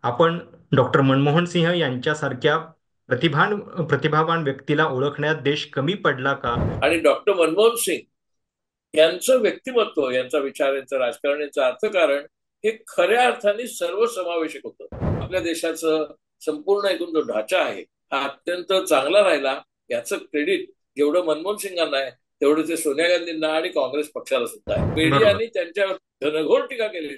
आपण डॉक्टर मनमोहन सिंह यांच्यासारख्या प्रतिभावान व्यक्तीला ओळखण्यात देश कमी पडला का? आणि डॉक्टर मनमोहन सिंग यांचं व्यक्तिमत्व, यांचा विचार, यांचं राजकारण, यांचं अर्थकारण हे खऱ्या अर्थाने सर्वसमावेशक होतं. आपल्या देशाचं संपूर्ण एकूण जो ढाचा आहे हा अत्यंत चांगला राहिला. याचं क्रेडिट जेवढं मनमोहन सिंगांना आहे तेवढं ते सोनिया गांधींना आणि काँग्रेस पक्षाला सुद्धा आहे. बरोबर. मीडियाने त्यांच्यावर घनघोर टीका केलेली,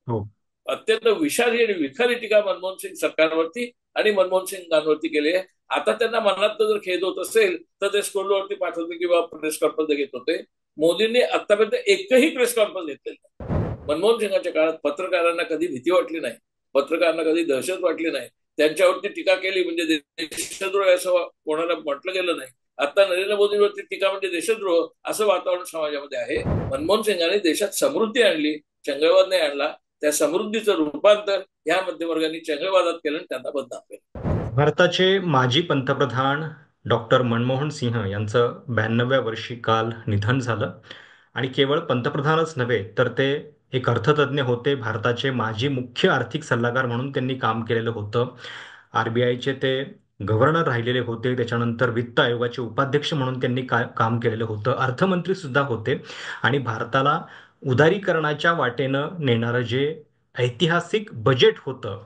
हो. अत्यंत विषारी आणि विखारी टीका मनमोहन सिंग सरकारवरती आणि मनमोहन सिंगांवरती केली आहे. आता त्यांना मनात जर खेद होत असेल तर ते स्कूलवरती पाठवते किंवा प्रेस कॉन्फरन्स घेत होते. मोदींनी आतापर्यंत एकही प्रेस कॉन्फरन्स घेतलेली नाही. मनमोहन सिंगाच्या काळात पत्रकारांना कधी भीती वाटली नाही, पत्रकारांना कधी दहशत वाटली नाही, त्यांच्यावरती टीका केली म्हणजे देशद्रोह असं कोणाला म्हटलं गेलं नाही. आता नरेंद्र मोदींवरती टीका म्हणजे देशद्रोह असं वातावरण समाजामध्ये आहे. मनमोहन सिंगांनी देशात समृद्धी आणली, चंगळवाद नाही आणला. त्या समृद्धीचं रूपांतर या मध्यमवर्गाने चंगळवादात केलं आणि त्यांना बदनाम केलं. भारताचे माजी पंतप्रधान डॉक्टर मनमोहन सिंह यांचं 92व्या वर्षी काल निधन झालं. आणि केवळ पंतप्रधानच नव्हे तर ते एक अर्थतज्ञ होते. भारताचे माजी मुख्य आर्थिक सल्लागार म्हणून त्यांनी काम केलेलं होतं. आरबीआयचे ते गव्हर्नर राहिलेले होते. त्याच्यानंतर वित्त आयोगाचे उपाध्यक्ष म्हणून त्यांनी काम केलेलं होतं. अर्थमंत्री सुद्धा होते. आणि भारताला उदारीकरणाच्या वाटेनं नेणारं जे ऐतिहासिक बजेट होतं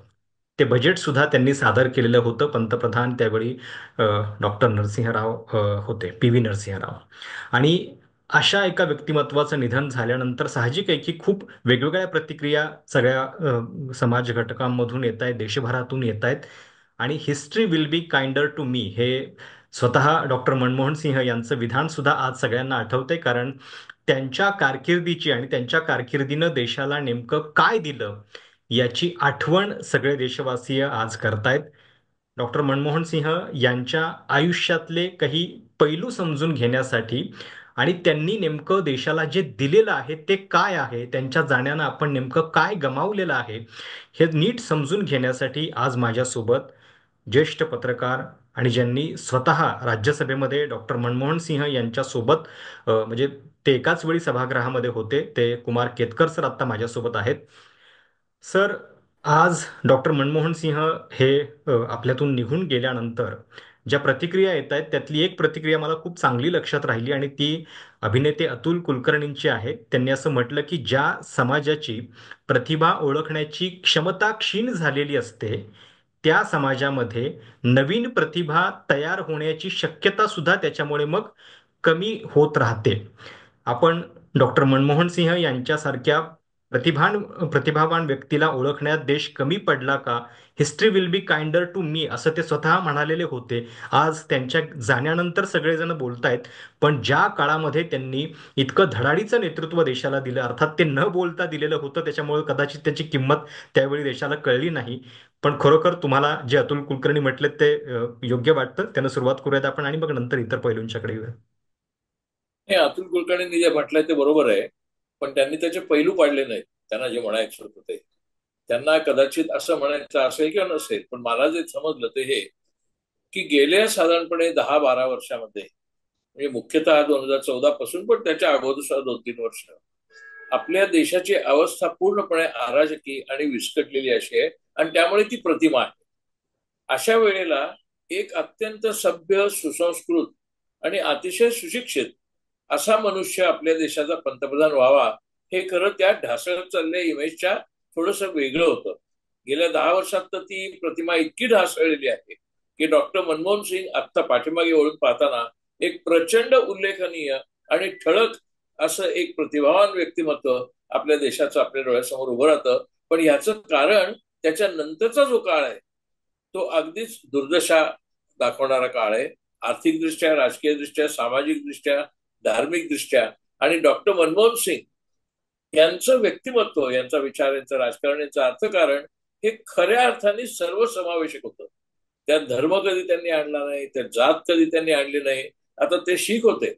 ते बजेट सुद्धा त्यांनी सादर केलेलं होतं. पंतप्रधान त्यावेळी डॉक्टर नरसिंहराव होते, पी व्ही नरसिंहराव. आणि अशा एका व्यक्तिमत्वाचं निधन झाल्यानंतर साहजिक आहे की खूप वेगवेगळ्या प्रतिक्रिया सगळ्या समाज घटकांमधून येत आहेत, देशभरातून येत आहेत. आणि history will be kinder to me हे स्वतः डॉक्टर मनमोहन सिंह यांचं विधान सुद्धा आज सगळ्यांना आठवतंय. कारण त्यांच्या कारकिर्दीची आणि त्यांच्या कारकिर्दीनं देशाला नेमकं काय दिलं याची आठवण सगळे देशवासीय आज करतायत. डॉक्टर मनमोहन सिंह यांच्या आयुष्यातले काही पैलू समजून घेण्यासाठी आणि त्यांनी नेमकं देशाला जे दिलेलं आहे ते काय आहे, त्यांच्या जाण्यानं आपण नेमकं काय गमावलेलं आहे, हे नीट समजून घेण्यासाठी आज माझ्यासोबत ज्येष्ठ पत्रकार आणि ज्यांनी स्वतः राज्यसभेमध्ये डॉक्टर मनमोहन सिंह यांच्यासोबत म्हणजे ते एकाच वेळी सभागृहामध्ये होते, ते कुमार केतकर सर आत्ता माझ्यासोबत आहेत. सर, आज डॉक्टर मनमोहन सिंह हे आपल्यातून निघून गेल्यानंतर ज्या प्रतिक्रिया येत आहेत त्यातली एक प्रतिक्रिया मला खूप चांगली लक्षात राहिली आणि ती अभिनेते अतुल कुलकर्णींची आहे. त्यांनी असं म्हटलं की ज्या समाजाची प्रतिभा ओळखण्याची क्षमता क्षीण झालेली असते त्या समाजामध्ये नवीन प्रतिभा तयार होण्याची शक्यता सुद्धा त्याच्यामुळे मग कमी होत राहते. आपण डॉक्टर मनमोहन सिंह यांच्यासारख्या प्रतिभावान व्यक्तीला ओळखण्यात देश कमी पडला का? History will be kinder to me असं ते स्वतः म्हणालेले होते. आज त्यांच्या जाण्यानंतर सगळेजण बोलतायत. पण ज्या काळामध्ये त्यांनी इतकं धडाडीचं नेतृत्व देशाला दिलं, अर्थात ते न बोलता दिलेलं होतं, त्याच्यामुळे कदाचित त्याची किंमत त्यावेळी देशाला कळली नाही. पण खरोखर तुम्हाला जे अतुल कुलकर्णी म्हटले ते योग्य वाटतं. त्यानं सुरुवात करूयात आपण आणि मग नंतर इतर पैलूंच्याकडे येऊया. हे अतुल कुलकर्णींनी जे म्हटलंय ते बरोबर आहे, पण त्यांनी त्याचे पैलू पाडले नाहीत. त्यांना जे म्हणायचं होतं ते, त्यांना कदाचित असं म्हणायचं असेल किंवा नसेल, पण मला जे समजलं ते हे की गेल्या साधारणपणे 10-12 वर्षामध्ये, म्हणजे मुख्यतः 2014 पासून, पण त्याच्या अगोदर सुद्धा 2-3 वर्ष आपल्या देशाची अवस्था पूर्णपणे अराजकी आणि विस्कटलेली अशी आहे. आणि त्यामुळे ती प्रतिमा आहे. अशा वेळेला एक अत्यंत सभ्य, सुसंस्कृत आणि अतिशय सुशिक्षित असा मनुष्य आपल्या देशाचा पंतप्रधान व्हावा, हे खरं त्या ढासळत चाललेल्या इमेजच्या थोडंसं वेगळं होतं. गेल्या 10 वर्षात तर ती प्रतिमा इतकी ढासळलेली आहे की डॉक्टर मनमोहन सिंग आत्ता पाठीमागे वळून पाहताना एक प्रचंड उल्लेखनीय आणि ठळक असं एक प्रतिभावान व्यक्तिमत्व आपल्या देशाचं आपल्या डोळ्यासमोर उभं राहतं. पण ह्याचं कारण त्याच्या नंतरचा जो काळ आहे तो अगदीच दुर्दशा दाखवणारा काळ आहे. आर्थिकदृष्ट्या, राजकीयदृष्ट्या, सामाजिकदृष्ट्या, धार्मिकदृष्ट्या. आणि डॉक्टर मनमोहन सिंग यांचं व्यक्तिमत्व, यांचा विचार, यांचं राजकारण, यांचं अर्थकारण हे खऱ्या अर्थाने सर्वसमावेशक होतं. त्यात धर्म कधी त्यांनी आणला नाही, त्यात जात कधी त्यांनी आणली नाही. आता ते शीख होते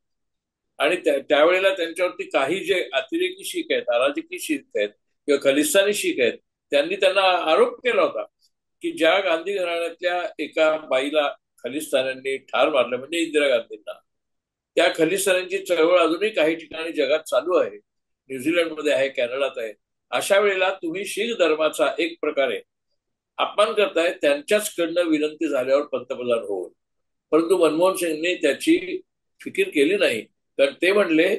आणि त्यावेळेला त्यांच्यावरती काही जे अतिरेकी शीख आहेत, अराजकी शीख आहेत किंवा खलिस्तानी शीख आहेत, त्यांनी त्यांना आरोप केला होता की ज्या गांधी घराण्यातल्या एका बाईला खलिस्तान्यांनी ठार मारलं, म्हणजे इंदिरा गांधींना, त्या खलिस्तानांची चळवळ अजूनही काही ठिकाणी जगात चालू आहे. न्यूझीलंडमध्ये आहे, कॅनडात आहे. अशा वेळेला तुम्ही शीख धर्माचा एक प्रकारे अपमान करताय त्यांच्याचकडनं विनंती झाल्यावर पंतप्रधान होऊन. परंतु मनमोहन सिंगनी त्याची फिकीर केली नाही. कारण ते म्हणले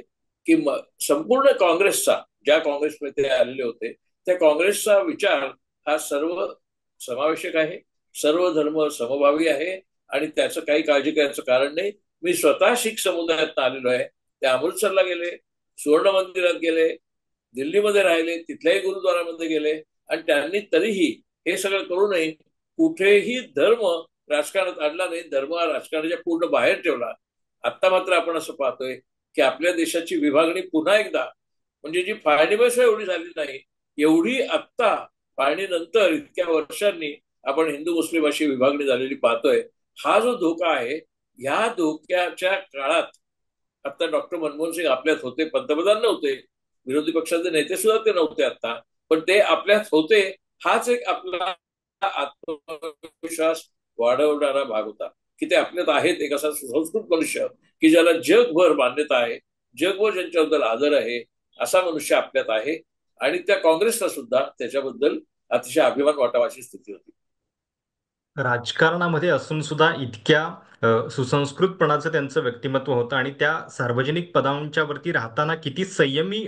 की संपूर्ण काँग्रेसचा, ज्या काँग्रेसमध्ये ते आलेले होते त्या काँग्रेसचा विचार हा सर्व समावेशक आहे, सर्व धर्म समभावी आहे आणि त्याचं काही काळजी करायचं कारण नाही. मी स्वतः शीख समुदायात आलेलो आहे. ते अमृतसरला गेले, सुवर्ण मंदिरात गेले, दिल्लीमध्ये राहिले, तिथल्याही गुरुद्वारामध्ये गेले आणि त्यांनी तरीही हे सगळं करूनही कुठेही धर्म राजकारणात आणला नाही. धर्म हा राजकारणाच्या पूर्ण बाहेर ठेवला. आता मात्र आपण असं पाहतोय की आपल्या देशाची विभागणी पुन्हा एकदा, म्हणजे जी फाळणीबस एवढी झाली नाही, एवढी आत्ता फाळणीनंतर इतक्या वर्षांनी आपण हिंदू मुस्लिम अशी विभागणी झालेली पाहतोय. हा जो धोका आहे, ह्या धोक्याच्या काळात आता डॉक्टर मनमोहन सिंग आपल्यात होते, पंतप्रधान नव्हते, विरोधी पक्षाचे नेते सुद्धा ते नव्हते आता, पण ते आपल्यात होते. हाच एक आपला आत्मविश्वास वाढवणारा भाग होता की ते आपल्यात आहेत. एक असा सुसंस्कृत मनुष्य की ज्याला जगभर मान्यता आहे, जगभर ज्यांच्याबद्दल आदर आहे, असा मनुष्य आपल्यात आहे. आणि त्या काँग्रेसला सुद्धा त्याच्याबद्दल अतिशय अभिमान वाटावा अशी स्थिती होती. राजकारणामध्ये असून सुद्धा इतक्या सुसंस्कृतपणाचं त्यांचं व्यक्तिमत्व होतं आणि त्या सार्वजनिक पदांच्या वरती राहताना किती संयमी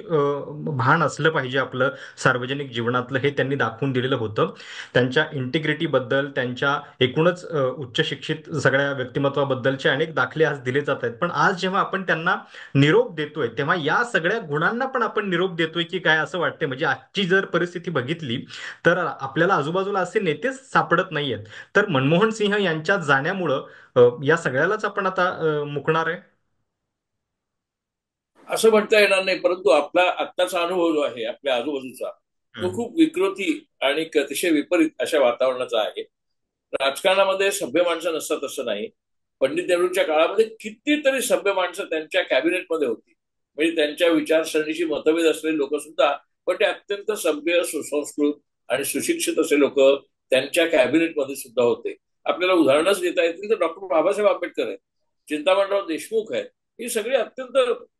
भान असलं पाहिजे आपलं सार्वजनिक जीवनातलं, हे त्यांनी दाखवून दिलेलं होतं. त्यांच्या इंटिग्रिटीबद्दल, त्यांच्या एकूणच उच्च शिक्षित सगळ्या व्यक्तिमत्वाबद्दलचे अनेक दाखले आज दिले जात आहेत. पण आज जेव्हा आपण त्यांना निरोप देतोय तेव्हा या सगळ्या गुणांना पण आपण निरोप देतोय की काय असं वाटतंय. म्हणजे आजची जर परिस्थिती बघितली तर आपल्याला आजूबाजूला असे नेतेच सापडत नाहीयेत. तर मनमोहन सिंह यांच्या जाण्यामुळं या सगळ्यालाच आपण आता मुकणार आहे. असं म्हणता येणार नाही, परंतु आपला आत्ताचा अनुभव जो आहे आपल्या आजूबाजूचा, तो हम्म. खूप विकृती आणि अतिशय विपरीत अशा वातावरणाचा आहे. राजकारणामध्ये सभ्य माणसं नसतात असं नाही. पंडित नेहरूंच्या काळामध्ये कितीतरी सभ्य माणसं त्यांच्या कॅबिनेटमध्ये होती, म्हणजे त्यांच्या विचारसरणीशी मतभेद असलेले लोक सुद्धा, पण ते अत्यंत सभ्य, सुसंस्कृत आणि सुशिक्षित असे लोक त्यांच्या कॅबिनेटमध्ये सुद्धा होते. आपल्याला उदाहरणच देता येतील तर डॉक्टर बाबासाहेब आंबेडकर आहेत, चिंतामणराव देशमुख आहेत. ही सगळी अत्यंत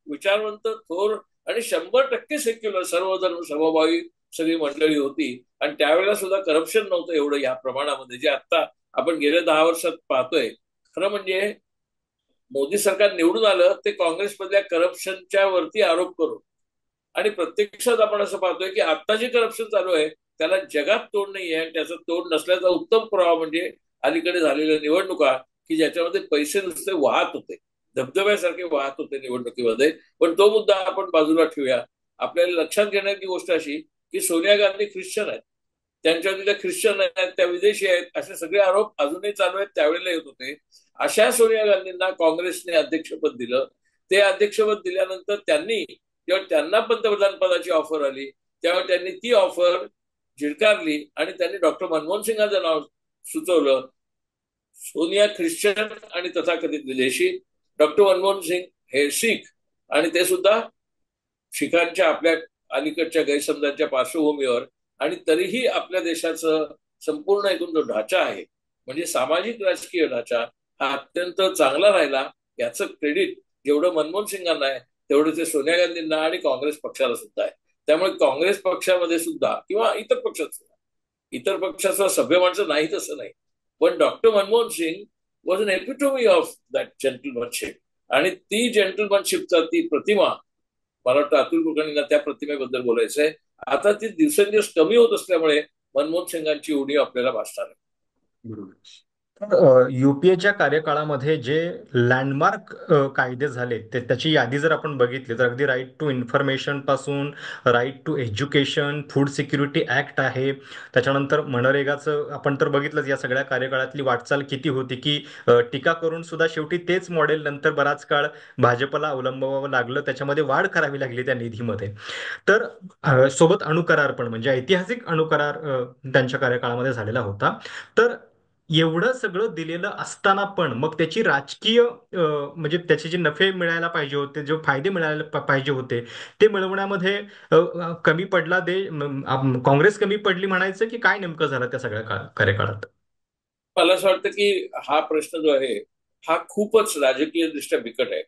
विचारवंत, थोर आणि 100% सेक्युलर, सर्व धर्म समभावी सगळी मंडळी होती. आणि त्यावेळेला सुद्धा करप्शन नव्हतं एवढं या प्रमाणामध्ये जे आता आपण गेल्या 10 वर्षात पाहतोय. खरं म्हणजे मोदी सरकार निवडून आलं ते काँग्रेसमधल्या करप्शनच्या वरती आरोप करून, आणि प्रत्यक्षात आपण असं पाहतोय की आता जे करप्शन चालू आहे त्याला जगात तोड नाही आहे. आणि त्याचं तोड नसल्याचा उत्तम पुरावा म्हणजे अलीकडे झालेल्या निवडणुका, की ज्याच्यामध्ये पैसे नुसते वाहत होते, धबधब्यासारखे वाहत होते निवडणुकीमध्ये. पण तो मुद्दा आपण बाजूला ठेवूया. आपल्याला लक्षात घेण्याची गोष्ट अशी की सोनिया गांधी ख्रिश्चन आहेत, त्यांच्या तिथे ख्रिश्चन आहेत, त्या विदेशी आहेत, असे सगळे आरोप अजूनही चालू आहेत, त्यावेळेला येत होते. अशा सोनिया गांधींना काँग्रेसने अध्यक्षपद दिलं. ते अध्यक्षपद दिल्यानंतर त्यांनी, जेव्हा त्यांना पंतप्रधान पदाची ऑफर आली तेव्हा त्यांनी ती ऑफर झिडकारली आणि त्यांनी डॉक्टर मनमोहन सिंगाचं नाव सुचवलं. सोनिया ख्रिश्चन आणि तथाकथित विदेशी, डॉक्टर मनमोहन सिंग हे शीख, आणि ते सुद्धा शिखांच्या आपल्या अलीकडच्या गैरसमजांच्या पार्श्वभूमीवर. आणि तरीही आपल्या देशाचं संपूर्ण एकूण जो ढाचा आहे, म्हणजे सामाजिक राजकीय ढाचा, हा अत्यंत चांगला राहिला. याचं क्रेडिट जेवढं मनमोहन सिंगांना आहे तेवढं ते सोनिया गांधींना आणि काँग्रेस पक्षाला सुद्धा आहे. त्यामुळे काँग्रेस पक्षामध्ये सुद्धा किंवा इतर पक्षात सुद्धा, इतर पक्षाचा सभ्य माणसं नाही तसं नाही, पण doctor Manmohan Singh was an epitome of that gentlemanship. आणि ती जेंटलमनशिपचा ती प्रतिमा, मला वाटतं अतुल कुलकर्णींना त्या प्रतिमेबद्दल बोलायचंय. आता ती दिवसेंदिवस कमी होत असल्यामुळे मनमोहन सिंगांची उणीव आपल्याला भासणार आहे. बरोबर. तर युपीएच्या कार्यकाळामध्ये जे लँडमार्क कायदे झाले ते त्याची यादी जर आपण बघितली तर अगदी राईट टू इन्फॉर्मेशन पासून right to education, food security act आहे, त्याच्यानंतर मनरेगाचं आपण तर बघितलंच. या सगळ्या कार्यकाळातली वाटचाल किती होती की टीका करून सुद्धा शेवटी तेच मॉडेल नंतर बराच काळ भाजपला अवलंबावं लागलं, त्याच्यामध्ये वाढ करावी लागली त्या निधीमध्ये. तर सोबत अणुकरार पण, म्हणजे ऐतिहासिक अणुकरार त्यांच्या कार्यकाळामध्ये झालेला होता. तर एवढं सगळं दिलेलं असताना पण मग त्याची राजकीय म्हणजे त्याचे जे नफे मिळायला पाहिजे होते, जे फायदे मिळायला पाहिजे होते, ते मिळवण्यामध्ये कमी पडला काँग्रेस कमी पडली म्हणायचं की काय नेमकं झालं त्या सगळ्या कार्यकाळात. मला असं वाटतं की हा प्रश्न जो आहे हा खूपच राजकीय दृष्ट्या बिकट आहे.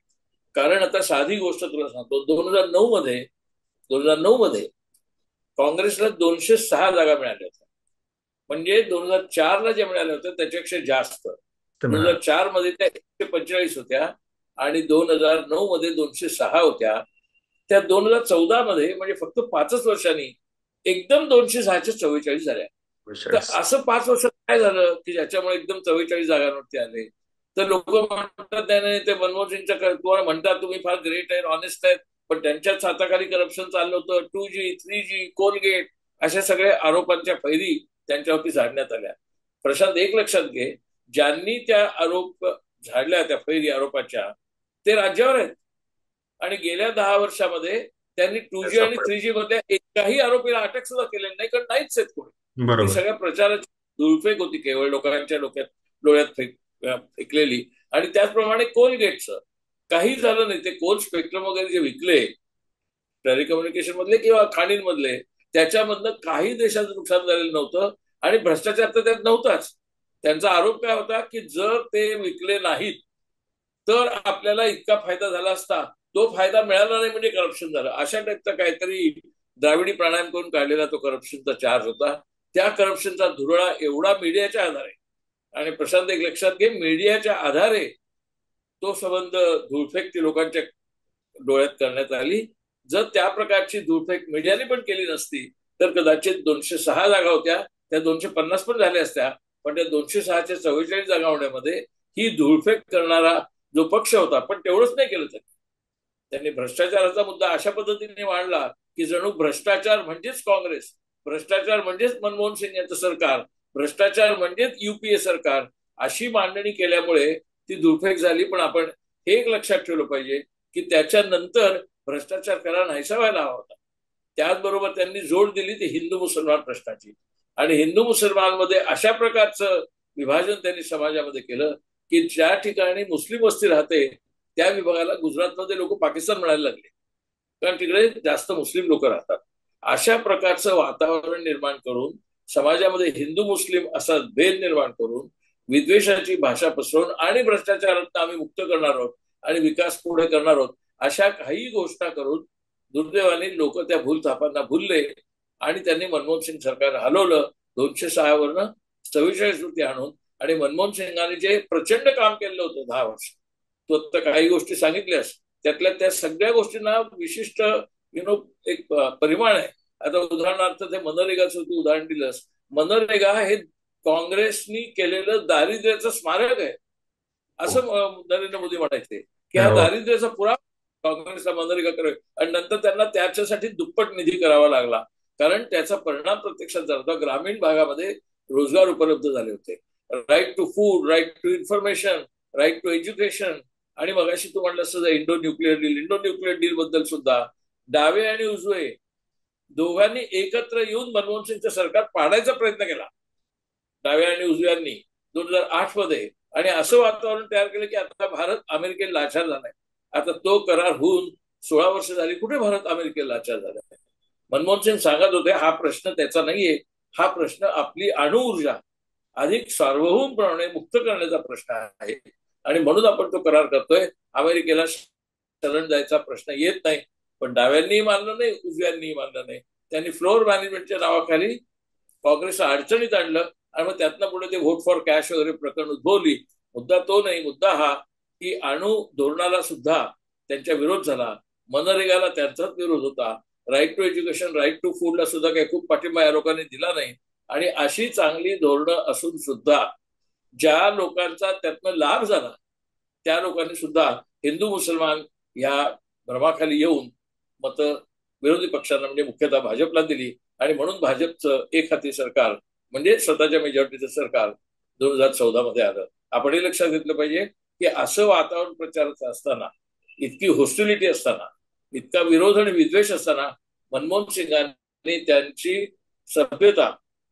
कारण आता साधी गोष्ट तुला सांगतो, 2009 मध्ये काँग्रेसला 206 जागा मिळाल्या होत्या. म्हणजे 2004ला जे मिळाले होते त्याच्यापेक्षा जास्त. ते दोन मिळालं. हजार चार मध्ये त्या 145 होत्या आणि 2009 मध्ये 206 होत्या. त्या 2014 मध्ये म्हणजे फक्त 5 वर्षांनी एकदम 206 च्या 44 झाल्या. तर 42. असं 5 वर्षात काय झालं की ज्याच्यामुळे एकदम 44 जागांवरती आले. तर लोक म्हणतात त्याने ते मनमोहन सिंगच्या तुम्हाला म्हणतात तुम्ही फार ग्रेट आहे ऑनेस्ट आहेत, पण त्यांच्याच हाताखाली करप्शन चाललं होतं. 2G 3G कोलगेट अशा सगळ्या आरोपांच्या फैरी त्यांच्यावरती झाडण्यात आल्या. प्रशांत एक लक्षात घे, ज्यांनी त्या आरोप झाडल्या त्या फैरी आरोपाच्या ते राज्यावर आहेत. आणि गेल्या 10 वर्षामध्ये त्यांनी ते 2G आणि सापडत. 3G मधल्या एकाही आरोपीला अटक सुद्धा केलेली नाही, कारण नाहीच आहेत कोणी. ती बरोबर. सगळ्या प्रचाराची धुळफेक होती, केवळ लोकांच्या डोळ्यात फेकलेली. आणि त्याचप्रमाणे कोलगेटचं काही झालं नाही. ते कोल स्पेक्ट्रम वगैरे जे विकले टेलिकम्युनिकेशन मधले किंवा खाणींमधले, त्याच्यामधनं काही देशाचं नुकसान झालेलं नव्हतं. आणि भ्रष्टाचार तर त्यात नव्हताच. त्यांचा आरोप काय होता की जर ते विकले नाहीत तर आपल्याला इतका फायदा झाला असता, तो फायदा मिळाला नाही म्हणजे करप्शन झालं, अशा टाईपचा काहीतरी द्राविडी प्राणायाम करून काढलेला तो करप्शनचा चार्ज होता. त्या करप्शनचा धुरळा एवढा मीडियाच्या आधारे, आणि प्रशांत एक लक्षात घे, मीडियाच्या आधारे तो संबंध धुळफेक ती लोकांच्या डोळ्यात करण्यात आली. जर त्या प्रकारची धुळफेक मीडियाने पण केली नसती तर कदाचित 206 जागा होत्या त्या 250 पण झाल्या असत्या. पण त्या 206च्या 44 जागा होण्यामध्ये ही धुळफेक करणारा जो पक्ष होता, पण तेवढंच नाही केलं त्यांनी. त्यांनी भ्रष्टाचाराचा मुद्दा अशा पद्धतीने मांडला की जणू भ्रष्टाचार म्हणजेच काँग्रेस, भ्रष्टाचार म्हणजेच मनमोहन सिंग यांचं सरकार, भ्रष्टाचार म्हणजेच UPA सरकार, अशी मांडणी केल्यामुळे ती धुळफेक झाली. पण आपण हे एक लक्षात ठेवलं पाहिजे की त्याच्यानंतर भ्रष्टाचार करा नाहीसा व्हायला हवा होता. त्याचबरोबर त्यांनी जोड दिली ती हिंदू मुसलमान प्रश्नाची. आणि हिंदू मुसलमान मध्ये अशा प्रकारचं विभाजन त्यांनी समाजामध्ये केलं की ज्या ठिकाणी मुस्लिम वस्ती राहते त्या विभागाला गुजरातमध्ये लोक पाकिस्तान म्हणायला लागले, कारण तिकडे जास्त मुस्लिम लोक राहतात. अशा प्रकारचं वातावरण निर्माण करून समाजामध्ये हिंदू मुस्लिम असा भेद निर्माण करून विद्वेषाची भाषा पसरवून आणि भ्रष्टाचारात आम्ही मुक्त करणार आहोत आणि विकास पुढे करणार आहोत अशा काही घोषणा करून दुर्दैवाने लोक त्या भूलथापांना भुलले. आणि त्यांनी मनमोहन सिंग सरकार हलवलं 206 वरनं 44 वरती आणून. आणि मनमोहन सिंगाने जे प्रचंड काम केलं होतं 10 वर्ष, तो आता काही गोष्टी सांगितल्यास त्यातल्या त्या सगळ्या गोष्टींना विशिष्ट एक परिमाण आहे. आता उदाहरणार्थ ते मनरेगाचं तू उदाहरण दिलंस. मनरेगा हे काँग्रेसनी केलेलं दारिद्र्याचं स्मारक आहे हो. असं नरेंद्र मोदी म्हणायचे की हा हो. दारिद्र्याचा पुरावा काँग्रेसला मनरेगा करावे. आणि नंतर त्यांना त्याच्यासाठी दुप्पट निधी करावा लागला, कारण त्याचा परिणाम प्रत्यक्षात झाला होता. ग्रामीण भागामध्ये रोजगार उपलब्ध झाले होते. Right to food, right to information, right to education. आणि मगाशी तू म्हणलं असं इंडो न्यूक्लिअर डील बद्दल सुद्धा डावे आणि उजवे दोघांनी एकत्र येऊन मनमोहन सिंगचं सरकार पाडायचा प्रयत्न केला, डाव्या आणि उजव्यांनी, 2008 मध्ये. आणि असं वातावरण तयार केलं की आता भारत अमेरिकेला लाचार झालाय. आता तो करार होऊन 16 वर्ष झाली, कुठे भारत अमेरिकेला लाचार झालाय. मनमोहन सिंग सांगत होते हा प्रश्न त्याचा नाहीये, हा प्रश्न आपली अणुऊर्जा अधिक सार्वभौमपणे मुक्त करण्याचा प्रश्न आहे. आणि म्हणून आपण तो करार करतोय. अमेरिकेला शरण जायचा प्रश्न येत नाही. पण डाव्यांनीही मानलं नाही, उजव्यांनीही मानलं नाही. त्यांनी फ्लोअर मॅनेजमेंटच्या नावाखाली काँग्रेसला अडचणीत आणलं. आणि मग त्यातनं पुढे ते व्होट फॉर कॅश वगैरे प्रकरण उद्भवली. मुद्दा तो नाही, मुद्दा हा की अणु धोरणाला सुद्धा त्यांच्या विरोध झाला, मनरेगाला त्यांचाच विरोध होता, right to education, right to फूडला सुद्धा काही खूप पाठिंबा या लोकांनी दिला नाही. आणि अशी चांगली धोरणं असून सुद्धा ज्या लोकांचा त्यातनं लाभ झाला त्या लोकांनी सुद्धा हिंदू मुसलमान या भ्रमाखाली येऊन मत विरोधी पक्षांना म्हणजे मुख्यतः भाजपला दिली. आणि म्हणून भाजपचं एक हाती सरकार म्हणजे स्वतःच्या मेजॉरिटीचं सरकार 2014 मध्ये आलं. आपण हे लक्षात घेतलं पाहिजे की असं वातावरण प्रचाराचं असताना, इतकी हॉस्टिलिटी असताना, इतका विरोध आणि विद्वेष असताना मनमोहन सिंगांनी त्यांची सभ्यता,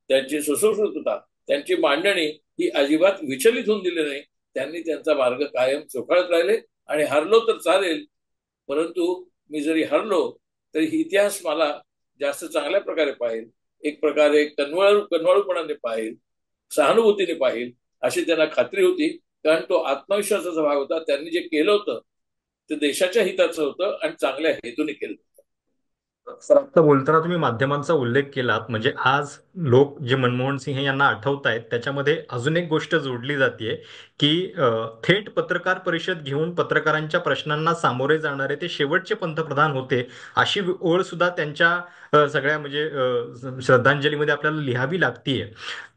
त्यांची सुसंस्कृतता, त्यांची मांडणी ही अजिबात विचलित होऊन दिली नाही. त्यांनी त्यांचा मार्ग कायम चोखाळत राहिले. आणि हरलो तर चालेल, परंतु मी जरी हरलो तरी इतिहास मला जास्त चांगल्या प्रकारे पाहिल, एक प्रकारे कनवाळूपणाने पाहिल, सहानुभूतीने पाहिल अशी त्यांना खात्री होती. कारण तो आत्मविश्वासाचा भाग होता. त्यांनी जे केलं होतं ते देशाच्या हिताचं होतं आणि चांगल्या हेतूने केलं. सर, आता बोलताना तुम्ही माध्यमांचा उल्लेख केलात, म्हणजे आज लोक जे मनमोहन सिंह यांना आठवत आहेत त्याच्यामध्ये अजून एक गोष्ट जोडली जाते की थेट पत्रकार परिषद घेऊन पत्रकारांच्या प्रश्नांना सामोरे जाणारे ते शेवटचे पंतप्रधान होते, अशी ओळ सुद्धा त्यांच्या सगळ्या म्हणजे श्रद्धांजलीमध्ये आपल्याला लिहावी लागतीये.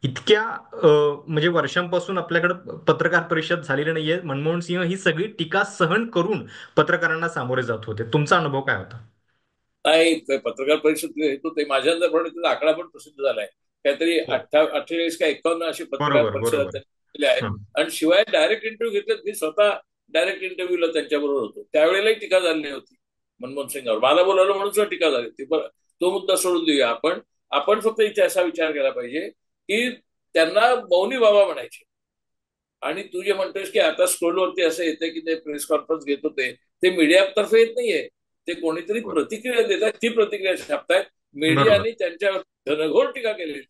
इतक्या म्हणजे वर्षांपासून आपल्याकडे पत्रकार परिषद झालेली नाहीये. मनमोहन सिंह ही सगळी टीका सहन करून पत्रकारांना सामोरे जात होते. तुमचा अनुभव काय होता? नाही, ते पत्रकार परिषद घेतो ते माझ्या त्याचा आकडा पण प्रसिद्ध झालाय. काहीतरी हो, 48 का 51 अशी पत्रकार बरोबर परिषद बरोबर. त्यांनी केल्या आहेत. हं. आणि शिवाय डायरेक्ट इंटरव्ह्यू घेतलेत. मी स्वतः डायरेक्ट इंटरव्ह्यूला त्यांच्याबरोबर होतो, त्यावेळेलाही टीका झाली होती मनमोहन सिंगावर. मला बोलावलं म्हणून सुद्धा टीका झाली होती. बरं, तो मुद्दा सोडून देऊया आपण. आपण फक्त इथे असा विचार केला पाहिजे की त्यांना मौनी बाबा म्हणायचे. आणि तू जे म्हणतोयस की आता स्क्रोलवरती असं येतं की ते प्रेस कॉन्फरन्स घेत होते, ते मीडियातर्फे येत नाहीये. ते कोणीतरी बरोबर. प्रतिक्रिया देतात, ती प्रतिक्रिया छापतायत. बरोबर. मीडियाने त्यांच्यावर घनघोर टीका केलेली,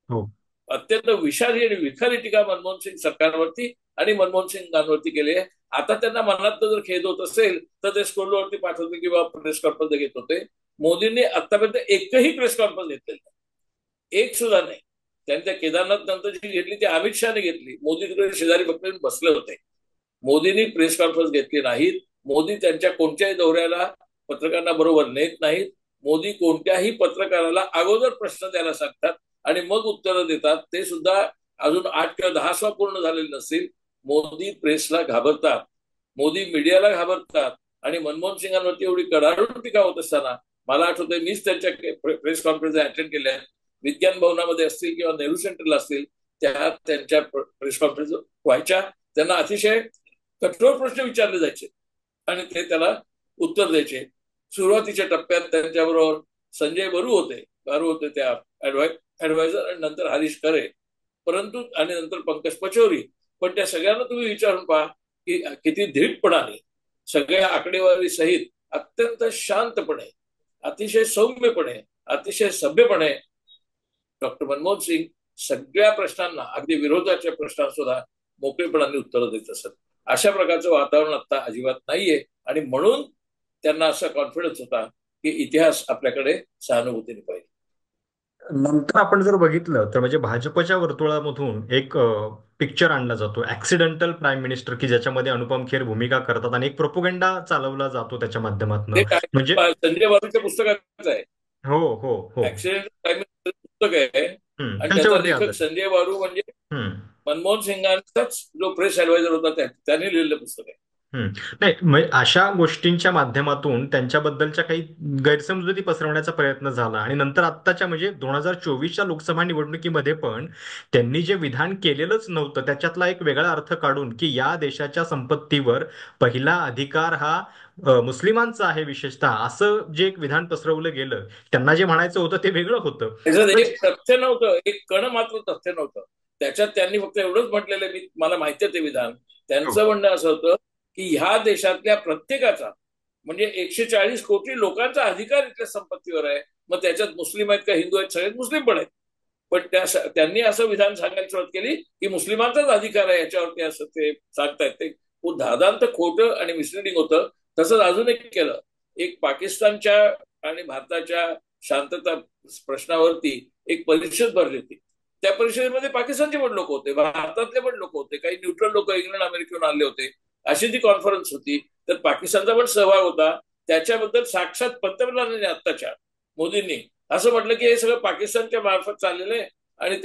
हो. अत्यंत विषारी आणि विखारी टीका मनमोहन सिंग सरकारवरती आणि मनमोहन सिंगांवरती केली आहे. आता त्यांना मनात जर खेद होत असेल तर ते स्क्रोलवरती पाठवते किंवा प्रेस कॉन्फरन्स घेत होते. मोदींनी आतापर्यंत एकही प्रेस कॉन्फरन्स घेतलेली नाही, एक सुद्धा नाही. त्यांनी त्या केदारनाथ नंतर जी घेतली ती अमित शहाने घेतली. मोदी तिकडे शेजारी फक्त बसले होते. मोदींनी प्रेस कॉन्फरन्स घेतली नाहीत. मोदी त्यांच्या कोणत्याही दौऱ्याला पत्रकारांना बरोबर नेत नाहीत. मोदी कोणत्याही पत्रकाराला अगोदर प्रश्न द्यायला सांगतात आणि मग उत्तरं देतात, ते सुद्धा अजून 8 किंवा 10 पूर्ण झालेले नसतील. मोदी प्रेसला घाबरतात, मोदी मीडियाला घाबरतात. आणि मनमोहन सिंगांवरती एवढी कडाडून टीका होत असताना मला आठवतंय मीच त्यांच्या प्रेस कॉन्फरन्स अटेंड केल्या, विज्ञान भवनामध्ये असतील किंवा नेहरू सेंटरला असतील, त्या त्यांच्या प्रेस कॉन्फरन्स व्हायच्या. त्यांना अतिशय कठोर प्रश्न विचारले जायचे आणि ते त्याला उत्तर द्यायचे. सुरुवातीच्या टप्प्यात त्यांच्याबरोबर संजय बरू होते त्या ऍडवायझर, आणि नंतर हरीश खरे, परंतु आणि नंतर पंकज पचौरी. पण त्या सगळ्यांना तुम्ही विचारून पहा की किती धीटपणाने, सगळ्या आकडेवारी सहित, अत्यंत शांतपणे, अतिशय सौम्यपणे, अतिशय सभ्यपणे डॉक्टर मनमोहन सिंग सगळ्या प्रश्नांना, अगदी विरोधाच्या प्रश्नांना सुद्धा मोकळेपणाने उत्तरं देत असत. अशा प्रकारचं वातावरण आता अजिबात नाहीये. आणि म्हणून त्यांना असा कॉन्फिडन्स होता की इतिहास आपल्याकडे सहानुभूतीने पाहिजे. नंतर आपण जर बघितलं तर म्हणजे भाजपच्या वर्तुळामधून एक पिक्चर आणला जातो, ऍक्सिडेंटल प्राईम मिनिस्टर, की ज्याच्यामध्ये अनुपम खेर भूमिका करतात आणि एक प्रोपोगंडा चालवला जातो त्याच्या माध्यमातून. ते म्हणजे काय संजय बारूच्या पुस्तकाचं आहे. हो हो हो. ऍक्सिडेंट टाइम पुस्तक आहे. आणि त्याचा त्यांच्यावरती लेखक आधारित. संजय बारू म्हणजे हम्म. मनमोहन सिंगांचाच जो प्रेस ऍडवायझर होता त्यांनी लिहिलेलं पुस्तक आहे. हम्म. नाही, म्हणजे अशा गोष्टींच्या माध्यमातून त्यांच्याबद्दलच्या काही गैरसमजुती पसरवण्याचा प्रयत्न झाला आणि नंतर आत्ताच्या म्हणजे 2024च्या लोकसभा निवडणुकीमध्ये पण त्यांनी जे विधान केलेलंच नव्हतं त्याच्यातला एक वेगळा अर्थ काढून की या देशाच्या संपत्तीवर पहिला अधिकार हा मुस्लिमांचा आहे विशेषतः, असं जे एक विधान पसरवलं गेलं. त्यांना जे म्हणायचं होतं ते वेगळं होतं. त्याच्यात तर एक तथ्य नव्हतं, एक कण मात्र तथ्य नव्हतं. त्याच्यात त्यांनी फक्त एवढंच म्हटलेलं, मला माहिती आहे ते विधान. हो. त्यांचं म्हणणं असं होतं की ह्या देशातल्या प्रत्येकाचा, म्हणजे 140 कोटी लोकांचा अधिकार इथल्या संपत्तीवर आहे. मग त्याच्यात मुस्लिम आहेत का हिंदू आहेत, सगळेच मुस्लिम पण आहेत. पण त्यांनी असं विधान सांगायला सुरुवात केली की मुस्लिमांचाच अधिकार आहे याच्यावरती, असं ते सांगतायत. ते धादांत खोटं आणि मिसलिडिंग होतं. तसंच अजून एक केलं, एक पाकिस्तानच्या आणि भारताच्या शांतता प्रश्नावरती एक परिषद भरली होती. त्या परिषदेमध्ये पाकिस्तानचे पण लोक होते, भारतातले पण लोक होते, काही न्यूट्रल लोक इंग्लंड अमेरिकेहून आले होते. अशी ती कॉन्फरन्स होती. तर पाकिस्तानचा पण सहभाग होता. त्याच्याबद्दल साक्षात पंतप्रधानांनी आत्ताच्या मोदींनी असं म्हटलं की हे सगळं पाकिस्तानच्या मार्फत चाललेलं आहे. आणि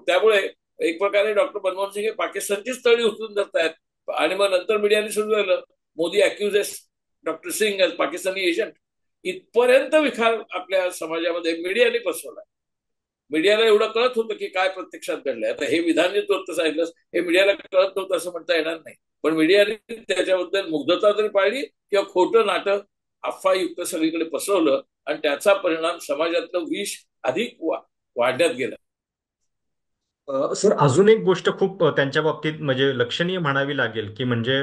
त्यामुळे एक प्रकारे डॉक्टर मनमोहन सिंग हे पाकिस्तानचीच तळी उचलून धरतायत. आणि मग नंतर मीडियाने सुरू झालं, Modi accuses doctor Singh as Pakistani agent. इथपर्यंत विखार आपल्या समाजामध्ये मीडियाने पसरवला. मीडियाला एवढं कळत होतं की काय प्रत्यक्षात घडलंय. आता हे विधान जे तू आता सांगितलंस, हे मीडियाला कळत नव्हतं असं म्हणता येणार नाही. पण मीडियाने त्याच्याबद्दल मुग्धता तरी पाळली किंवा खोटं नाटक अफवायुक्त सगळीकडे पसरवलं, आणि त्याचा परिणाम समाजातलं विष अधिक वाढण्यात गेला. सर, अजून एक गोष्ट खूप त्यांच्या बाबतीत म्हणजे लक्षणीय म्हणावी लागेल की म्हणजे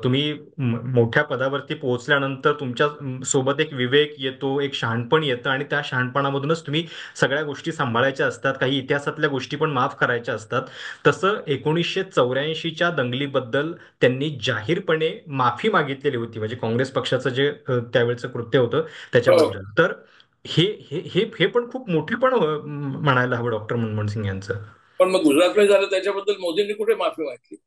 तुम्ही मोठ्या पदावरती पोहोचल्यानंतर तुमच्या सोबत एक विवेक येतो, एक शहाणपण येतं आणि त्या शहाणपणामधूनच तुम्ही सगळ्या गोष्टी सांभाळायच्या असतात, काही इतिहासातल्या गोष्टी पण माफ करायच्या असतात. तसं 1984च्या दंगलीबद्दल त्यांनी जाहीरपणे माफी मागितलेली होती, म्हणजे काँग्रेस पक्षाचं जे त्यावेळेचं कृत्य होतं हो. त्याच्याबद्दल. तर हे हे हे हे पण खूप मोठे पण म्हणायला हवं डॉक्टर मनमोहन सिंग यांचं. पण मग गुजरातमध्ये झालं त्याच्याबद्दल मोदींनी कुठे माफी मागितली?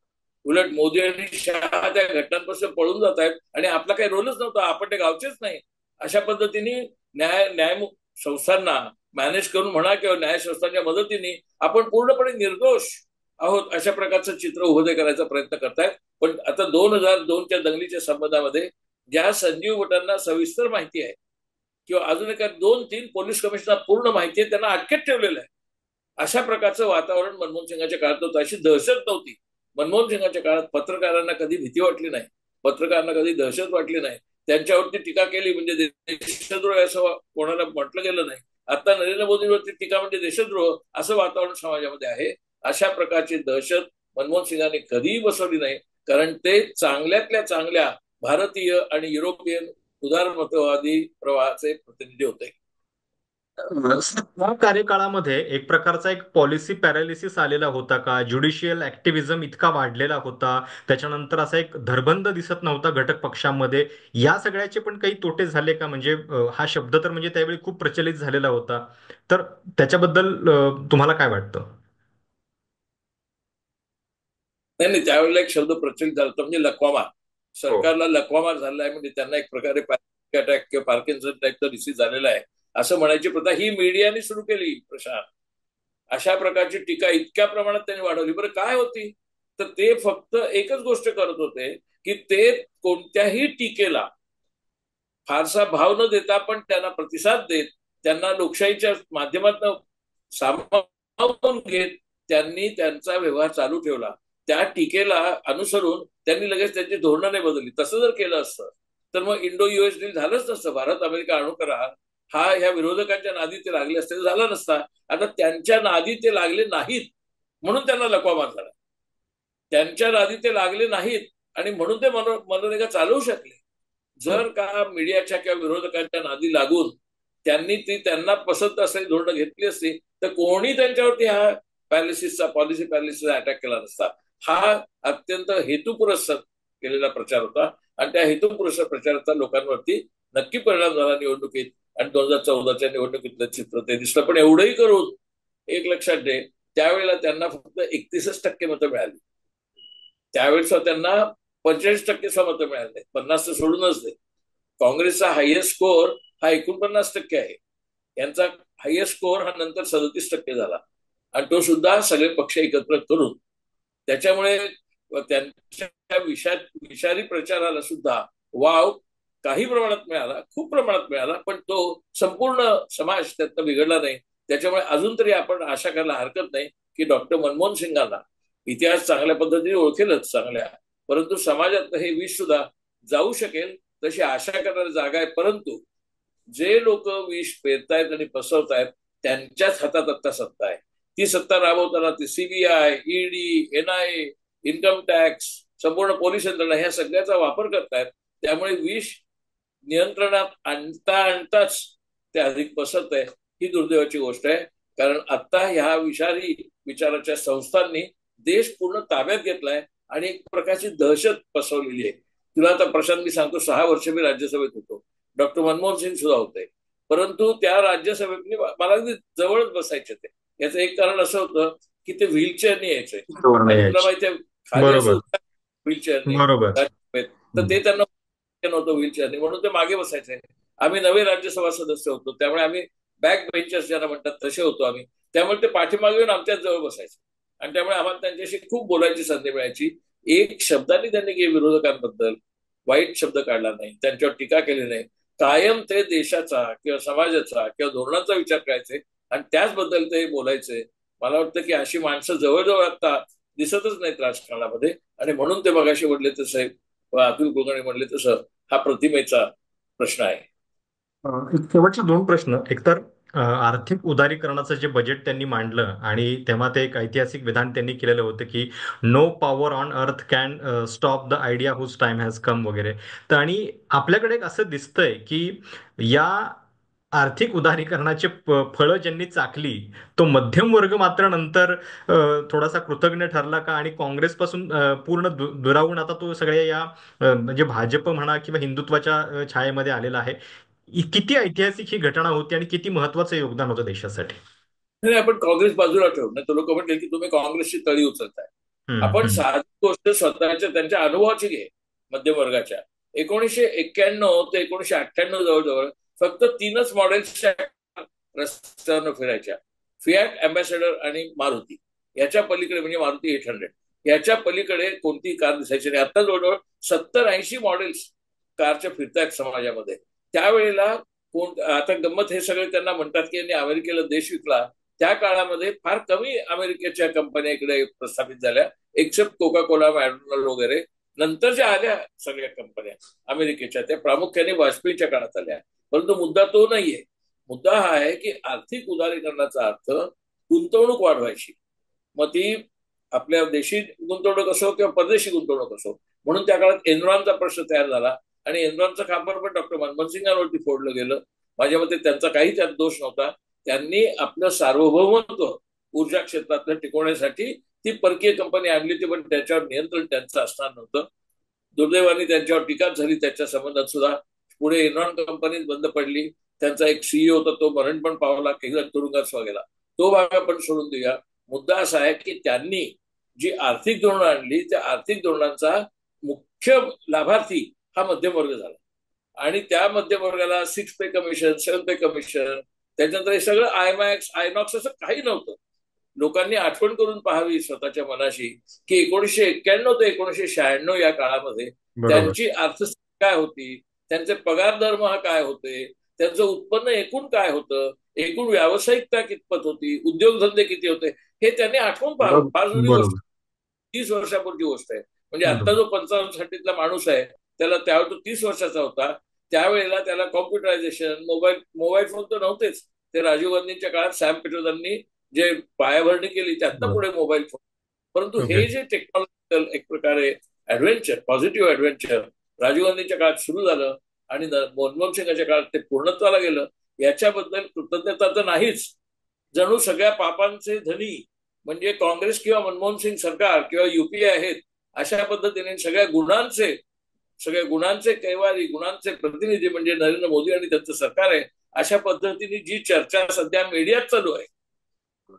उलट मोदी आणि शहा त्या घटनांपासून पळून जात आहेत आणि आपला काही रोलच नव्हता, आपण ते गावचेच नाही, अशा पद्धतीने न्याय संस्थांना मॅनेज करून म्हणा किंवा न्याय संस्थांच्या मदतीने आपण पूर्णपणे निर्दोष आहोत अशा प्रकारचं चित्र उभं करायचा प्रयत्न करतायत. पण आता 2002च्या दंगलीच्या संबंधामध्ये ज्या संजीव भटांना सविस्तर माहिती आहे किंवा अजून एका 2-3 पोलीस कमिशनर पूर्ण माहिती आहे, त्यांना अटकेत ठेवलेलं आहे. अशा प्रकारचं वातावरण मनमोहन सिंगाच्या काळात होतं. अशी दहशत नव्हती. मनमोहन सिंगाच्या काळात पत्रकारांना कधी भीती वाटली नाही, पत्रकारांना कधी दहशत वाटली नाही. त्यांच्यावरती टीका केली म्हणजे देशद्रोह असं कोणाला म्हटलं गेलं नाही. आता नरेंद्र मोदींवरती टीका म्हणजे देशद्रोह असं वातावरण समाजामध्ये आहे. अशा प्रकारची दहशत मनमोहन सिंगांनी कधीही बसवली नाही, कारण ते चांगल्यातल्या चांगल्या भारतीय आणि युरोपियन उदारमतवादी प्रवाहाचे प्रतिनिधी होते. या कार्यकाळामध्ये एक प्रकारचा एक पॉलिसी पॅरालिसिस आलेला होता का? ज्युडिशियल ऍक्टिव्हिझम इतका वाढलेला होता, त्याच्यानंतर असा एक धरबंद दिसत नव्हता घटक पक्षांमध्ये. या सगळ्याचे पण काही तोटे झाले का? म्हणजे हा शब्द तर म्हणजे त्यावेळी खूप प्रचलित झालेला होता, तर त्याच्याबद्दल तुम्हाला काय वाटतं? नाही नाही, त्यावेळेला एक शब्द प्रचलित झाला होता म्हणजे लकवामा. हो. सरकारला लकवामा झालेला आहे म्हणजे त्यांना एक प्रकारे पॅनिक अटॅक किंवा पार्किन्सन टाईपचा डिसीज झालेला आहे असं म्हणायची प्रथा ही मीडियाने सुरू केली, प्रशांत. अशा प्रकारची टीका इतक्या प्रमाणात त्यांनी वाढवली. बरं काय होती? तर ते फक्त एकच गोष्ट करत होते की ते कोणत्याही टीकेला फारसा भाव न देता पण त्यांना प्रतिसाद देत, त्यांना लोकशाहीच्या माध्यमातून सामावून घेत त्यांनी त्यांचा व्यवहार चालू ठेवला. त्या टीकेला अनुसरून त्यांनी लगेच त्यांची धोरणं नाही बदलली. तसं जर केलं असतं तर मग इंडो युएस डील झालंच नसतं. भारत अमेरिका अणु करार हा ह्या विरोधकांच्या नादी ते लागले असते झाला नसता. आता त्यांच्या नादी ते लागले नाहीत म्हणून त्यांना लकवा मार झाला. त्यांच्या नादी ते लागले नाहीत आणि म्हणून ते मनरेगा चालवू शकले. हो. जर का मीडियाच्या किंवा विरोधकांच्या नादी लागून त्यांनी ती त्यांना पसंत असलेली धोरणं घेतली असती तर कोणी त्यांच्यावरती हा पॉलिसी पॅरालिसिसचा अटॅक केला नसता. हा अत्यंत हेतुपुरस्सर केलेला प्रचार होता आणि त्या हेतुपुरस्सर प्रचाराचा लोकांवरती नक्की परिणाम झाला निवडणुकीत. आणि 2014च्या निवडणुकीतलं चित्र ते दिसलं. पण एवढंही करून एक लक्षात दे, त्यावेळेला त्यांना फक्त 31% मतं मिळाली. त्यावेळेस त्यांना 45% मतं मिळाले, 50 तर सोडूनच दे. काँग्रेसचा हायएस्ट स्कोअर हा 49% आहे. यांचा हायएस्ट स्कोअर हा नंतर 37% झाला आणि तो सुद्धा सगळे पक्ष एकत्र करून. त्याच्यामुळे त्यांच्या विषारी प्रचाराला सुद्धा वाव काही प्रमाणात मिळाला, खूप प्रमाणात मिळाला, पण तो संपूर्ण समाज त्यातनं बिघडला नाही. त्याच्यामुळे अजून तरी आपण आशा करायला हरकत नाही की डॉक्टर मनमोहन सिंगांना इतिहास चांगल्या पद्धतीने ओळखेलच चांगल्या, परंतु समाजात हे विष सुद्धा जाऊ शकेल तशी आशा करणारी जागा आहे. परंतु जे लोक विष पेरतायत आणि पसरतायत त्यांच्याच हातात आता सत्ता आहे. ती सत्ता राबवताना ती CBI, ED, NIA, income tax, संपूर्ण पोलीस यंत्रणा ह्या सगळ्याचा वापर करतायत. त्यामुळे विष नियंत्रणात आणताच ते अधिक पसरत आहे. ही दुर्दैवाची गोष्ट आहे. कारण आता ह्या विषारी विचाराच्या संस्थांनी देश पूर्ण ताब्यात घेतलाय आणि एक प्रकारची दहशत पसरवलेली आहे. तुला आता प्रशांत मी सांगतो, 6 वर्ष मी राज्यसभेत होतो. डॉक्टर मनमोहन सिंग सुद्धा होते. परंतु त्या राज्यसभेत मला अगदी जवळच बसायचे ते. याचं एक कारण असं होतं की ते व्हीलचेअरने यायचे बरोबर नाही आणि तुला यायची. माहिती आहे खाली असं बरोबर. व्हीलचेअरने बरोबर. राज्यसभेत. तर हं. ते त्यांना नव्हतं व्हीलचेअरने म्हणून ते मागे बसायचे. आम्ही नवे राज्यसभा सदस्य होतो त्यामुळे आम्ही बॅक बेंचर्स ज्यांना म्हणतात तसे होतो आम्ही. त्यामुळे ते पाठीमागे येऊन आमच्याच जवळ बसायचे आणि त्यामुळे आम्हाला त्यांच्याशी खूप बोलायची संधी मिळायची. एक शब्दाने त्यांनी विरोधकांबद्दल वाईट शब्द काढला नाही, त्यांच्यावर टीका केली नाही. कायम ते देशाचा किंवा समाजाचा किंवा धोरणाचा विचार करायचे आणि त्याचबद्दल ते बोलायचे. मला वाटतं की अशी माणसं जवळजवळ आता दिसतच नाहीत राजकारणामध्ये आणि म्हणून ते मगाशी म्हटले तसे अतुल कुलकर्णी म्हणले तसं हा प्रतिमेचा प्रश्न आहे. शेवटचे दोन प्रश्न. एकतर आर्थिक उदारीकरणाचं जे बजेट त्यांनी मांडलं आणि तेव्हा ते एक ऐतिहासिक विधान त्यांनी केलेलं होतं की no power on earth can stop the idea whose time has come वगैरे. तर आणि आपल्याकडे एक असं दिसतंय की या आर्थिक उदारीकरणाचे फळं ज्यांनी चाखली तो मध्यम वर्ग मात्र नंतर थोडासा कृतज्ञ ठरला का? आणि काँग्रेसपासून पूर्ण दुरावून आता तो सगळ्या या म्हणजे भाजप म्हणा किंवा हिंदुत्वाच्या छायेमध्ये आलेला आहे. किती ऐतिहासिक ही घटना होती आणि किती महत्वाचं योगदान होतं देशासाठी. नाही, आपण काँग्रेस बाजूला ठेवू नाही तर लोक म्हणतील की तुम्ही काँग्रेसची तळी उचलताय. हम्म, आपण हम्म. साधी गोष्ट स्वतःच्या त्यांच्या अनुभवाची घे. मध्यमवर्गाच्या 1991 ते 1998 जवळजवळ फक्त तीनच मॉडेल्सच्या रस्त्यावर फिरायच्या. फियाट, अँबॅसेडर आणि मारुती. याच्या पलीकडे म्हणजे मारुती 800, याच्या पलीकडे कोणतीही कार दिसायची नाही. आता जवळजवळ 70-80 मॉडेल्स कारच्या फिरतायत समाजामध्ये. त्यावेळेला कोण, आता गंमत हे सगळे त्यांना म्हणतात की यांनी अमेरिकेला देश विकला. त्या काळामध्ये फार कमी अमेरिकेच्या कंपन्या इकडे प्रस्थापित झाल्या, एक्सेप्ट कोका कोला, मॅकडोनल्ड वगैरे. नंतर ज्या आल्या सगळ्या कंपन्या अमेरिकेच्या, त्या प्रामुख्याने वाजपेयीच्या काळात आल्या. परंतु मुद्दा तो नाहीये. मुद्दा हा आहे की आर्थिक उदारीकरणाचा अर्थ गुंतवणूक वाढवायची. मग ती आपल्या देशी गुंतवणूक असो किंवा परदेशी गुंतवणूक असो. म्हणून त्या काळात एनरॉनचा प्रश्न तयार झाला आणि एनरॉनचं खापर पण डॉक्टर मनमोहन सिंगांवरती फोडलं गेलं. माझ्या मते त्यांचा काही त्यात दोष नव्हता. त्यांनी आपलं सार्वभौमत्व ऊर्जा क्षेत्रातलं टिकवण्यासाठी ती परकीय कंपनी आणली होती, पण त्याच्यावर नियंत्रण त्यांचं असणार नव्हतं. दुर्दैवाने त्यांच्यावर टीका झाली त्याच्या संबंधात सुद्धा. पुढे एनरॉन कंपनी बंद पडली. त्यांचा एक सीईओ होता, तो मरण पण पावला, काही जण तुरुंगात गेला. तो भाग आपण सोडून देऊया. मुद्दा असा आहे की त्यांनी जी आर्थिक धोरणं आणली, त्या आर्थिक धोरणांचा मुख्य लाभार्थी हा मध्यम वर्ग झाला. आणि त्या मध्यम वर्गाला 6 पे कमिशन, 7 पे कमिशन, त्याच्यानंतर हे सगळं आयमॅक्स, आयनॉक्स असं काही नव्हतं. लोकांनी आठवण करून पाहावी स्वतःच्या मनाशी की 1991 ते 1996 या काळामध्ये बरोबर. त्यांची अर्थस्थिती काय होती, त्यांचे पगार दरमहा काय होते, त्यांचं उत्पन्न एकूण काय होतं, एकूण व्यावसायिकता कितपत होती, उद्योगधंदे किती होते, हे त्यांनी आठवून पाहावं. फार जुनी गोष्ट, बरोबर. 30 वर्षापूर्वी गोष्ट आहे. म्हणजे आता बरोबर. जो 55 साठीतला माणूस आहे, त्याला त्यावेळी तो 30 वर्षाचा होता. त्यावेळेला त्याला कॉम्प्युटरायझेशन, मोबाईल मोबाईल फोन तर नव्हतेच. ते राजीव गांधींच्या काळात सॅम पिट्रोदांनी जे पायाभरणी केली त्यातनं बरोबर. पुढे मोबाईल फोन. परंतु ओके. हे जे टेक्नॉलॉजिकल एक प्रकारे ऍडव्हेंचर, पॉझिटिव्ह ऍडव्हेंचर राजीव गांधींच्या काळात सुरू झालं आणि मनमोहन सिंगाच्या काळात ते पूर्णत्वाला गेलं, याच्याबद्दल कृतज्ञता तर नाहीच. जणू सगळ्या पापांचे धनी म्हणजे काँग्रेस किंवा मनमोहन सिंग सरकार किंवा युपीए आहेत, अशा पद्धतीने सगळ्या गुणांचे कैवारी, गुणांचे प्रतिनिधी म्हणजे नरेंद्र मोदी आणि त्यांचं सरकार आहे. अशा पद्धतीने जी चर्चा सध्या मीडियात चालू आहे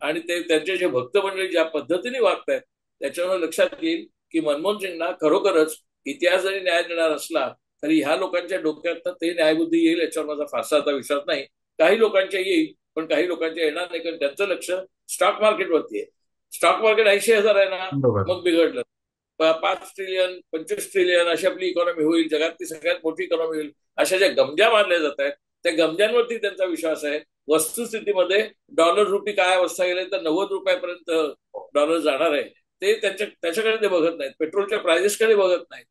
आणि ते त्यांचे जे भक्त मंडळी ज्या पद्धतीने वागतायत, त्याच्यावर लक्षात येईल की मनमोहन सिंगना खरोखरच इतिहास जरी न्याय देणार असला तरी ह्या लोकांच्या डोक्यात ते न्यायबुद्धी येईल याच्यावर माझा फारसा आता विश्वास नाही. काही लोकांच्या येईल, पण काही लोकांच्या येणार नाही, कारण त्यांचं लक्ष स्टॉक मार्केटवरती आहे. स्टॉक मार्केट 80,000 आहे ना, बरोबर. मग बिघडलं. 5 ट्रिलियन, 25 ट्रिलियन अशी आपली इकॉनॉमी होईल, जगातली सगळ्यात मोठी इकॉनॉमी होईल, अशा ज्या गमजा मारल्या जात आहेत त्या गमजांवरती त्यांचा विश्वास आहे. वस्तुस्थितीमध्ये डॉलर रुपी काय अवस्था गेले तर 90 रुपयापर्यंत डॉलर जाणार आहे. ते त्याच्याकडे ते बघत नाहीत, पेट्रोलच्या प्राइसेसकडे बघत नाहीत.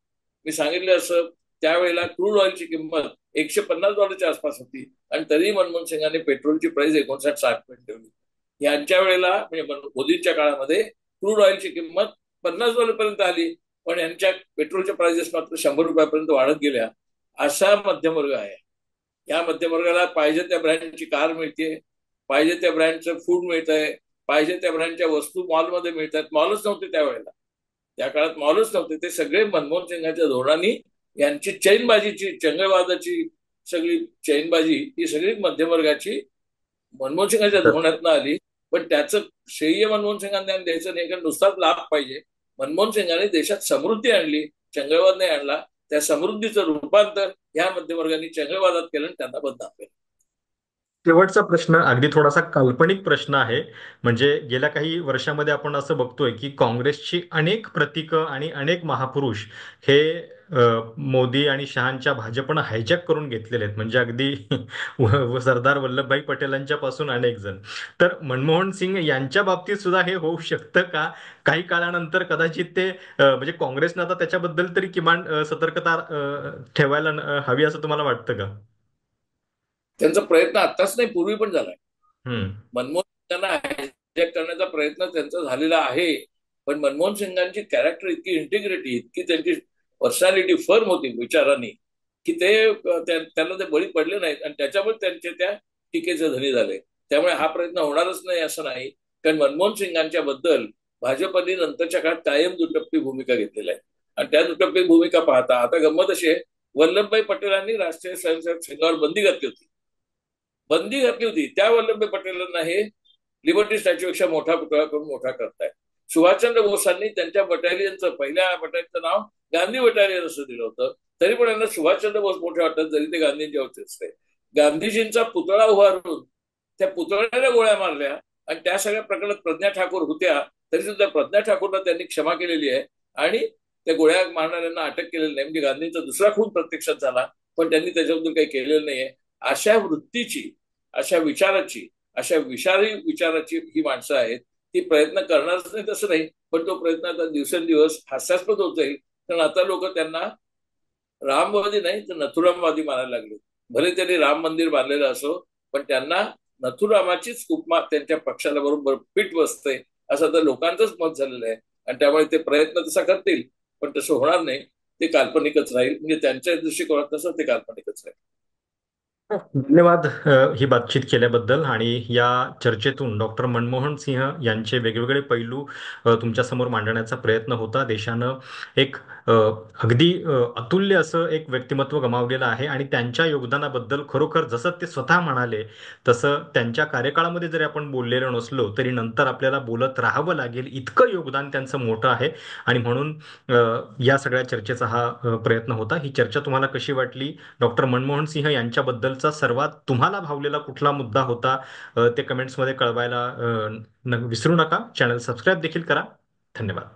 मी सांगितलं असं, त्यावेळेला क्रूड ऑइलची किंमत $150 आसपास होती आणि तरीही मनमोहन सिंगांनी पेट्रोलची प्राइस 59-60 ठेवली. यांच्या वेळेला म्हणजे मोदींच्या काळामध्ये क्रूड ऑइलची किंमत $50 आली, पण यांच्या पेट्रोलच्या प्राइसेस मात्र $100 वाढत गेल्या. असा मध्यमवर्ग आहे. या मध्यमवर्गाला पाहिजे त्या ब्रँडची कार मिळते, पाहिजे त्या ब्रँडचं फूड मिळतंय, पाहिजे त्या ब्रँडच्या वस्तू मॉलमध्ये मिळतात. मॉलच नव्हते त्यावेळेला, त्या काळात मॉलच नव्हते. ते सगळे मनमोहन सिंगाच्या धोरणांनी यांची चैनबाजीची, चंगळवादाची सगळी चैनबाजी ही सगळी मध्यमवर्गाची मनमोहन सिंगाच्या धोरणातनं आली. पण त्याचं श्रेय मनमोहन सिंगांना द्यायचं नाही, कारण नुसताच लाभ पाहिजे. मनमोहन सिंगांनी देशात समृद्धी आणली, चंगळवाद नाही आणला. त्या समृद्धीचं रूपांतर ह्या मध्यमवर्गाने चंगळवादात केलं आणि त्यांना बदनाम केलं. शेवटचा प्रश्न अगदी थोडासा काल्पनिक प्रश्न आहे. म्हणजे गेल्या काही वर्षामध्ये आपण असं बघतोय की काँग्रेसची अनेक प्रतीकं आणि अनेक महापुरुष हे मोदी आणि शहांच्या भाजपनं हायजॅक करून घेतलेले आहेत. म्हणजे अगदी सरदार वल्लभभाई पटेलांच्या पासून अनेक जण. तर मनमोहन सिंग यांच्या बाबतीत सुद्धा हे होऊ शकतं का? काही काळानंतर कदाचित ते म्हणजे काँग्रेसनं आता त्याच्याबद्दल तरी किमान सतर्कता ठेवायला हवी असं तुम्हाला वाटतं का? त्यांचा प्रयत्न आत्ताच नाही, पूर्वी पण झालाय. हम्म. मनमोहन सिंगांना हायजॅक करण्याचा प्रयत्न त्यांचा झालेला आहे. पण मनमोहन सिंगांची कॅरेक्टर इतकी, इंटिग्रिटी इतकी, त्यांची पर्सनॅलिटी फर्म होती विचारांनी, की ते त्यांना ते बळी पडले नाहीत आणि त्याच्यामुळे त्यांचे त्या टीकेचे धनी झाले. त्यामुळे हा प्रयत्न होणारच नाही असं नाही. कारण मनमोहन सिंगांच्या बद्दल भाजपने नंतरच्या काळात कायम दुटप्पी भूमिका घेतलेल्या आहे. आणि त्या दुटप्पी भूमिका पाहता आता गंमत अशी आहे, वल्लभभाई पटेलांनी राष्ट्रीय स्वयंसेवक संघावर बंदी घातली होती. त्या वल्लभभाई पटेलांना हे लिबर्टी स्टॅच्यूपेक्षा मोठा पुतळा करून मोठा करताय. सुभाषचंद्र बोसांनी त्यांच्या बटालियनचं, पहिल्या बटालियनचं नाव गांधी बटालियन असं दिलं होतं. तरी पण यांना सुभाषचंद्र बोस मोठे वाटतात, जरी ते गांधींच्या होते असते. गांधीजींचा पुतळा उभारून त्या पुतळ्याला गोळ्या मारल्या आणि त्या सगळ्या प्रकरणात प्रज्ञा ठाकूर होत्या, तरी सुद्धा प्रज्ञा ठाकूरला त्यांनी क्षमा केलेली आहे आणि त्या गोळ्या मारणाऱ्यांना अटक केलेली नाही. म्हणजे गांधींचा दुसरा खून प्रत्यक्षात झाला, पण त्यांनी त्याच्याबद्दल काही केलेलं नाहीये. अशा वृत्तीची, अशा विचाराची, अशा विषारी विचाराची ही माणसं आहेत. ती प्रयत्न करणारच नाही तसं नाही, पण तो प्रयत्न आता दिवसेंदिवस हास्यास्पद होत जाईल. कारण आता लोक त्यांना रामवादी नाही तर नथुरामवादी मानायला लागले. भले त्यांनी राम मंदिर बांधलेलं असो, पण त्यांना नथुरामाचीच उपमा त्यांच्या पक्षाला बरोबर फिट बसते असं तर लोकांचंच मत झालेलं आहे. आणि त्यामुळे ते प्रयत्न तसा करतील, पण तसं होणार नाही. ते काल्पनिकच राहील. म्हणजे त्यांच्या दृष्टिकोनात तसं ते काल्पनिकच राहील. धन्यवाद ही बातचीत केल्याबद्दल. आणि या चर्चेतून डॉक्टर मनमोहन सिंह यांचे वेगवेगळे पैलू तुमच्यासमोर मांडण्याचा प्रयत्न होता. देशानं एक अ, अगदी अतुल्य असं एक व्यक्तिमत्व गमावलेलं आहे आणि त्यांच्या योगदानाबद्दल खरोखर जसं ते स्वतः म्हणाले तसं त्यांच्या कार्यकाळामध्ये जरी आपण बोललेलो नसलो तरी नंतर आपल्याला बोलत राहावं लागेल, इतकं योगदान त्यांचं मोठं आहे. आणि म्हणून या सगळ्या चर्चेचा हा प्रयत्न होता. ही चर्चा तुम्हाला कशी वाटली? डॉक्टर मनमोहन सिंह यांच्याबद्दलचा सर्वात तुम्हाला भावलेला कुठला मुद्दा होता? ते कमेंट्समध्ये कळवायला विसरू नका. चॅनल सबस्क्राईब देखील करा. धन्यवाद.